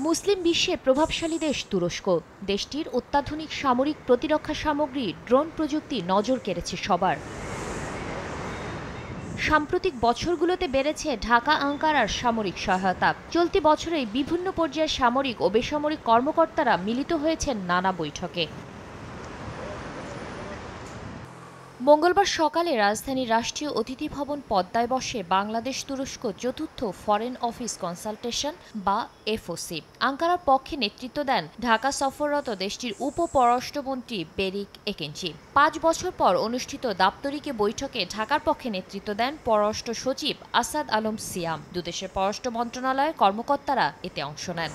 মুসলিম বিশ্বের প্রভাবশালী দেশ তুরস্ক। দেশটির অত্যাধুনিক সামরিক প্রতিরক্ষা সামগ্রী, ড্রোন প্রযুক্তি নজর কেড়েছে সবার। সাম্প্রতিক বছরগুলোতে বেড়েছে ঢাকা আঙ্কারার সামরিক সহায়তা। চলতি বছরেই বিভিন্ন পর্যায়ের সামরিক ও বেসামরিক কর্মকর্তারা মিলিত হয়েছেন নানা বৈঠকে। মঙ্গলবার সকালে রাজধানীর রাষ্ট্রীয় অতিথি ভবন পদ্মায় বসে বাংলাদেশ তুরস্ক চতুর্থ ফরেন অফিস কনসালটেশন বা এফওসি। আঙ্কারার পক্ষে নেতৃত্ব দেন ঢাকা সফররত দেশটির উপ পররাষ্ট্রমন্ত্রী বেরিক একেনচি। ৫ বছর পর অনুষ্ঠিত দাপ্তরিক বৈঠকে ঢাকার পক্ষে নেতৃত্ব দেন পররাষ্ট্র সচিব আসাদ আলম সিয়াম। দুদেশের পররাষ্ট্র মন্ত্রণালয়ের কর্মকর্তারা এতে অংশ নেন।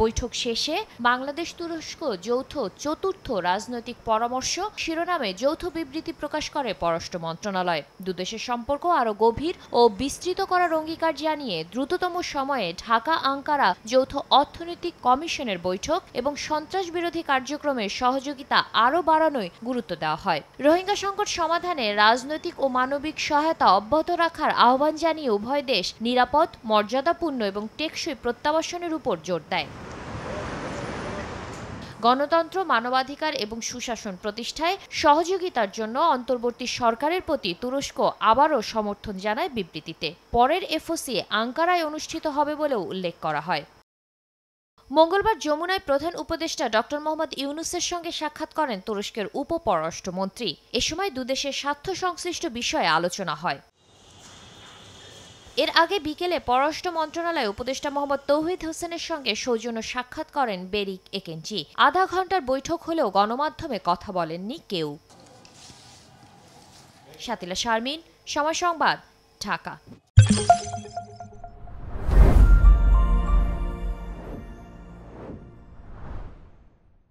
বৈঠক শেষে বাংলাদেশ তুরস্ক যৌথ চতুর্থ রাজনৈতিক পরামর্শ শিরোনামে যৌথ বিবৃতি প্রকাশ করে পররাষ্ট্র মন্ত্রণালয়। দুদেশের সম্পর্ক আরও গভীর ও বিস্তৃত করার অঙ্গীকার জানিয়ে দ্রুততম সময়ে ঢাকা আঙ্কারা যৌথ অর্থনৈতিক কমিশনের বৈঠক এবং সন্ত্রাস বিরোধী কার্যক্রমের সহযোগিতা আরও বাড়ানোয় গুরুত্ব দেওয়া হয়। রোহিঙ্গা সংকট সমাধানে রাজনৈতিক ও মানবিক সহায়তা অব্যাহত রাখার আহ্বান জানিয়ে উভয় দেশ নিরাপদ, মর্যাদাপূর্ণ এবং টেকসই প্রত্যাবাসনের উপর জোর দেয়। গণতন্ত্র, মানবাধিকার এবং সুশাসন প্রতিষ্ঠায় সহযোগিতার জন্য অন্তর্বর্তী সরকারের প্রতি তুরস্ক আবারও সমর্থন জানায় বিবৃতিতে। পরের এফওসি আঙ্কারায় অনুষ্ঠিত হবে বলেও উল্লেখ করা হয়। মঙ্গলবার যমুনায় প্রধান উপদেষ্টা ড. মোহাম্মদ ইউনূসের সঙ্গে সাক্ষাৎ করেন তুরস্কের উপ পররাষ্ট্রমন্ত্রী। এ সময় দুদেশের স্বার্থ সংশ্লিষ্ট বিষয়ে আলোচনা হয়। এর আগে বিকেলে পররাষ্ট্র মন্ত্রণালয়ে উপদেষ্টা মোহাম্মদ তৌহিদ হোসেনের সঙ্গে সৌজন্য সাক্ষাৎ করেন বেরিক একেনচি। আধা ঘণ্টার বৈঠক হলেও গণমাধ্যমে কথা বলেননি কেউ। শাতিলা শারমিন, সময় সংবাদ, ঢাকা।